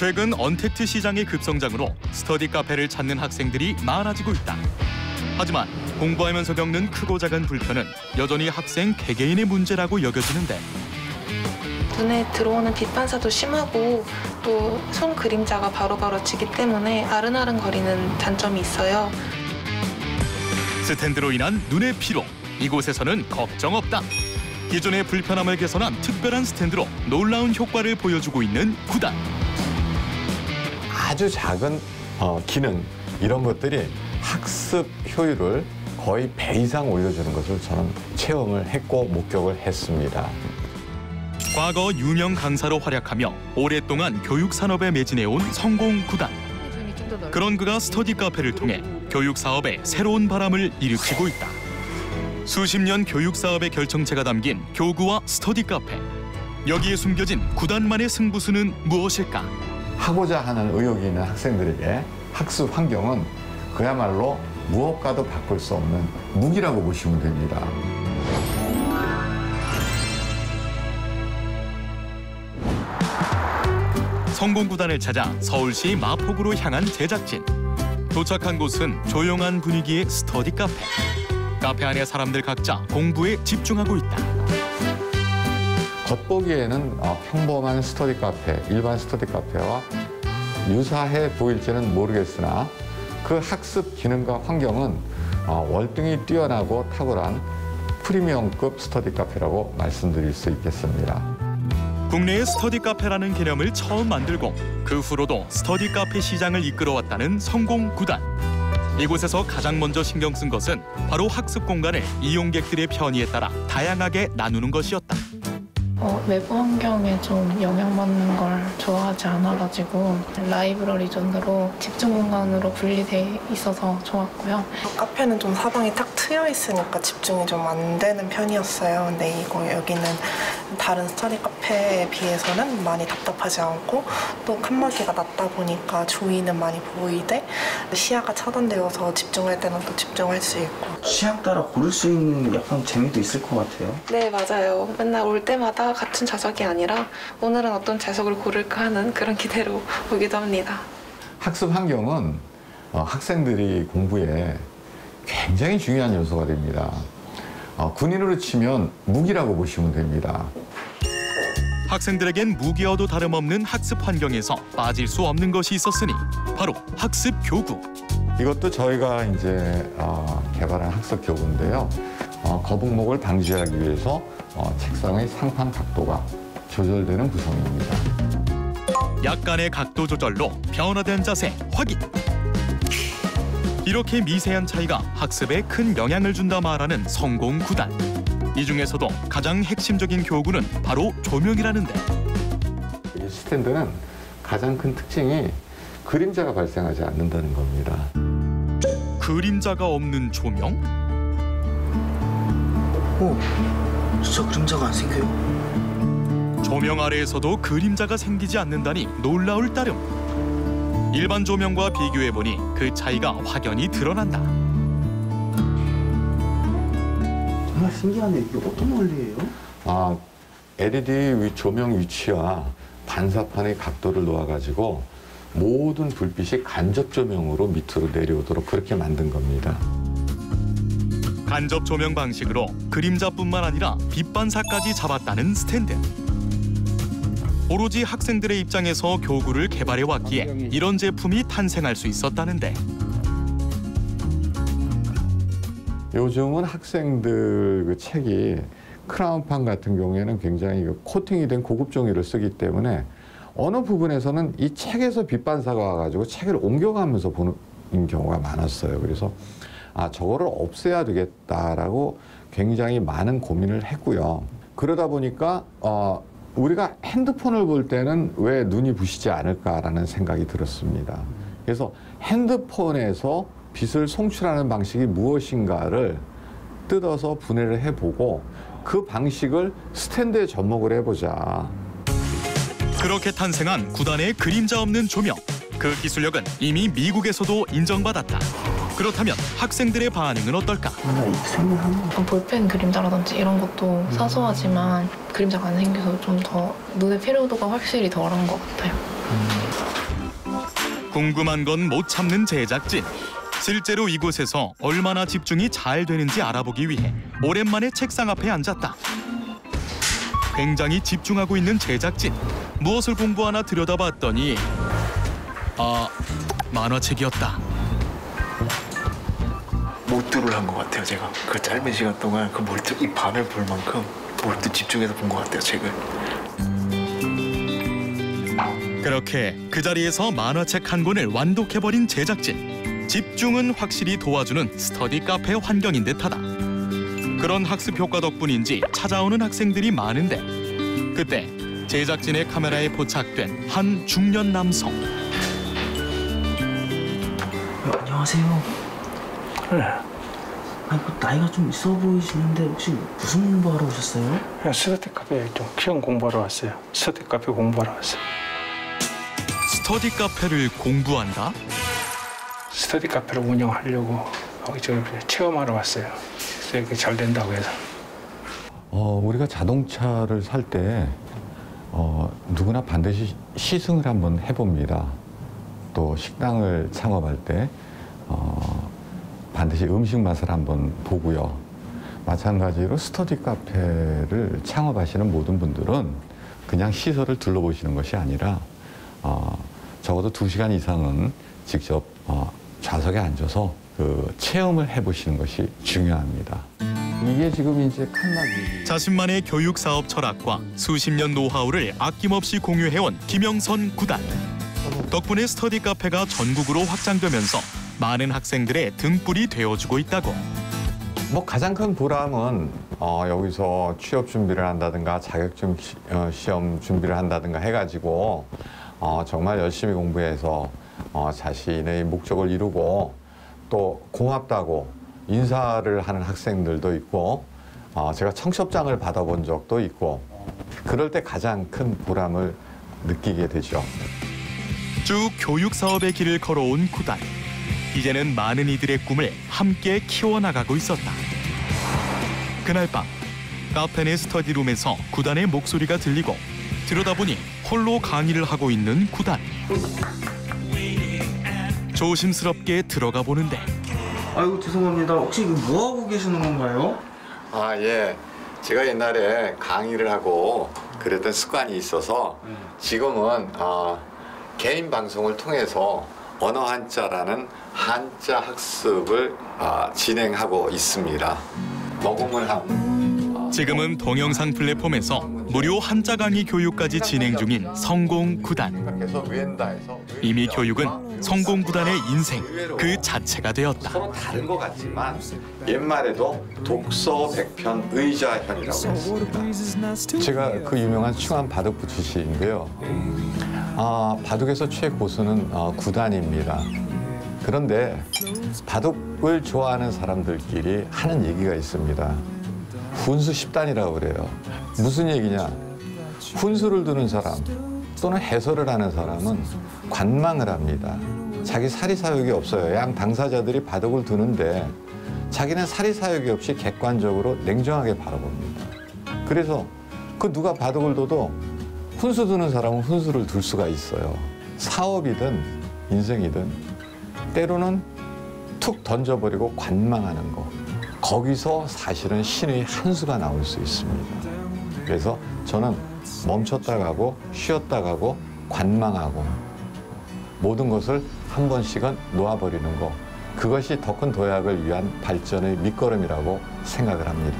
최근 언택트 시장의 급성장으로 스터디 카페를 찾는 학생들이 많아지고 있다. 하지만 공부하면서 겪는 크고 작은 불편은 여전히 학생 개개인의 문제라고 여겨지는데 눈에 들어오는 빛 반사도 심하고 또 손 그림자가 바로바로 지기 때문에 아른아른거리는 단점이 있어요. 스탠드로 인한 눈의 피로, 이곳에서는 걱정 없다. 기존의 불편함을 개선한 특별한 스탠드로 놀라운 효과를 보여주고 있는 구단. 아주 작은 기능, 이런 것들이 학습 효율을 거의 배 이상 올려주는 것을 저는 체험을 했고 목격을 했습니다. 과거 유명 강사로 활약하며 오랫동안 교육 산업에 매진해온 성공 구단. 그런 그가 스터디 카페를 통해 교육 사업에 새로운 바람을 일으키고 있다. 수십 년 교육 사업의 결정체가 담긴 교구와 스터디 카페. 여기에 숨겨진 구단만의 승부수는 무엇일까? 하고자 하는 의욕이 있는 학생들에게 학습 환경은 그야말로 무엇과도 바꿀 수 없는 무기라고 보시면 됩니다. 성공 구단을 찾아 서울시 마포구로 향한 제작진. 도착한 곳은 조용한 분위기의 스터디 카페. 카페 안에 사람들 각자 공부에 집중하고 있다. 겉보기에는 평범한 스터디 카페, 일반 스터디 카페와 유사해 보일지는 모르겠으나 그 학습 기능과 환경은 월등히 뛰어나고 탁월한 프리미엄급 스터디 카페라고 말씀드릴 수 있겠습니다. 국내의 스터디 카페라는 개념을 처음 만들고 그 후로도 스터디 카페 시장을 이끌어왔다는 성공 구단. 이곳에서 가장 먼저 신경 쓴 것은 바로 학습 공간을 이용객들의 편의에 따라 다양하게 나누는 것이었다. 외부 환경에 좀 영향받는 걸 좋아하지 않아가지고 라이브러리 존으로 집중 공간으로 분리돼 있어서 좋았고요. 카페는 좀 사방이 탁 트여 있으니까 집중이 좀 안 되는 편이었어요. 근데 여기는 다른 스터디 카페에 비해서는 많이 답답하지 않고 또 칸막이가 낮다 보니까 주위는 많이 보이되 시야가 차단되어서 집중할 때는 또 집중할 수 있고. 취향 따라 고를 수 있는 약간 재미도 있을 것 같아요. 네, 맞아요. 맨날 올 때마다 같은 좌석이 아니라 오늘은 어떤 좌석을 고를까 하는 그런 기대로 오기도 합니다. 학습 환경은 학생들이 공부에 굉장히 중요한 요소가 됩니다. 군인으로 치면 무기라고 보시면 됩니다. 학생들에겐 무기와도 다름없는 학습 환경에서 빠질 수 없는 것이 있었으니 바로 학습 교구. 이것도 저희가 이제 개발한 학습 교구인데요. 거북목을 방지하기 위해서 책상의 상판 각도가 조절되는 구성입니다. 약간의 각도 조절로 변화된 자세 확인. 이렇게 미세한 차이가 학습에 큰 영향을 준다 말하는 성공 구단. 이 중에서도 가장 핵심적인 교구는 바로 조명이라는데. 이 스탠드는 가장 큰 특징이 그림자가 발생하지 않는다는 겁니다. 그림자가 없는 조명? 오, 진짜 그림자가 안 생겨요? 조명 아래에서도 그림자가 생기지 않는다니 놀라울 따름. 일반 조명과 비교해보니 그 차이가 확연히 드러난다. 정말 신기한데 이게 어떤 원리예요? LED 조명 위치와 반사판의 각도를 놓아가지고 모든 불빛이 간접 조명으로 밑으로 내려오도록 그렇게 만든 겁니다. 간접 조명 방식으로 그림자뿐만 아니라 빛 반사까지 잡았다는 스탠드. 오로지 학생들의 입장에서 교구를 개발해왔기에 이런 제품이 탄생할 수 있었다는데. 요즘은 학생들 그 책이 크라운판 같은 경우에는 굉장히 코팅이 된 고급 종이를 쓰기 때문에 어느 부분에서는 이 책에서 빛 반사가 와가지고 책을 옮겨가면서 보는 경우가 많았어요. 그래서 저거를 없애야 되겠다라고 굉장히 많은 고민을 했고요. 그러다 보니까 우리가 핸드폰을 볼 때는 왜 눈이 부시지 않을까라는 생각이 들었습니다. 그래서 핸드폰에서 빛을 송출하는 방식이 무엇인가를 뜯어서 분해를 해보고 그 방식을 스탠드에 접목을 해보자. 그렇게 탄생한 구단의 그림자 없는 조명. 그 기술력은 이미 미국에서도 인정받았다. 그렇다면 학생들의 반응은 어떨까? 볼펜 그림자라든지 이런 것도 사소하지만 그림자가 안 생겨서 좀 더 눈의 피로도가 확실히 덜한 것 같아요. 궁금한 건 못 참는 제작진. 실제로 이곳에서 얼마나 집중이 잘 되는지 알아보기 위해 오랜만에 책상 앞에 앉았다. 굉장히 집중하고 있는 제작진. 무엇을 공부하나 들여다봤더니 만화책이었다. 몰두를 한 것 같아요. 제가 그 짧은 시간 동안 그 몰두, 이 밤에 볼 만큼 몰두 집중해서 본 것 같아요. 책을. 그렇게 그 자리에서 만화책 한 권을 완독해버린 제작진. 집중은 확실히 도와주는 스터디 카페 환경인 듯하다. 그런 학습 효과 덕분인지 찾아오는 학생들이 많은데 그때 제작진의 카메라에 포착된 한 중년 남성. 안녕하세요. 네. 아니, 나이가 좀 있어 보이시는데 혹시 무슨 공부하러 오셨어요? 그냥 스터디 카페에 좀 시험 공부하러 왔어요. 스터디 카페 공부하러 왔어요. 스터디 카페를 공부한다? 스터디 카페를 운영하려고 저 체험하러 왔어요. 이렇게 잘 된다고 해서. 우리가 자동차를 살 때 누구나 반드시 시승을 한번 해봅니다. 또 식당을 창업할 때 반드시 음식 맛을 한번 보고요. 마찬가지로 스터디 카페를 창업하시는 모든 분들은 그냥 시설을 둘러보시는 것이 아니라 적어도 2시간 이상은 직접 좌석에 앉아서 그 체험을 해보시는 것이 중요합니다. 이게 지금 이제 칸막이. 자신만의 교육 사업 철학과 수십 년 노하우를 아낌없이 공유해온 김영선 구단. 덕분에 스터디 카페가 전국으로 확장되면서 많은 학생들의 등불이 되어주고 있다고. 가장 큰 보람은 여기서 취업 준비를 한다든가 자격증 시험 준비를 한다든가 해가지고 정말 열심히 공부해서 자신의 목적을 이루고 또 고맙다고 인사를 하는 학생들도 있고 제가 청첩장을 받아본 적도 있고 그럴 때 가장 큰 보람을 느끼게 되죠. 쭉 교육 사업의 길을 걸어온 구단. 이제는 많은 이들의 꿈을 함께 키워나가고 있었다. 그날 밤 카페 내 스터디룸에서 구단의 목소리가 들리고 들여다보니 홀로 강의를 하고 있는 구단. 조심스럽게 들어가 보는데 아이고 죄송합니다. 혹시 이거 뭐 하고 계시는 건가요? 예. 제가 옛날에 강의를 하고 그랬던 습관이 있어서 지금은 개인 방송을 통해서 언어 한자라는 한자 학습을 진행하고 있습니다. 녹음을 하고. 지금은 동영상 플랫폼에서 무료 한자 강의 교육까지 진행 중인 성공 구단. 이미 교육은 성공 구단의 인생 그 자체가 되었다. 서로 다른 것 같지만 옛말에도 독서 백편 의자현이라고 했습니다. 제가 그 유명한 충안 바둑부 출신인데요. 바둑에서 최고수는 구단입니다. 그런데 바둑을 좋아하는 사람들끼리 하는 얘기가 있습니다. 훈수 10단이라고 그래요. 무슨 얘기냐? 훈수를 두는 사람 또는 해설을 하는 사람은 관망을 합니다. 자기 사리사욕이 없어요. 양 당사자들이 바둑을 두는데 자기는 사리사욕이 없이 객관적으로 냉정하게 바라봅니다. 그래서 그 누가 바둑을 둬도 훈수 두는 사람은 훈수를 둘 수가 있어요. 사업이든 인생이든 때로는 툭 던져버리고 관망하는 거. 거기서 사실은 신의 한 수가 나올 수 있습니다. 그래서 저는 멈췄다 가고 쉬었다 가고 관망하고 모든 것을 한 번씩은 놓아버리는 거. 그것이 더 큰 도약을 위한 발전의 밑거름이라고 생각을 합니다.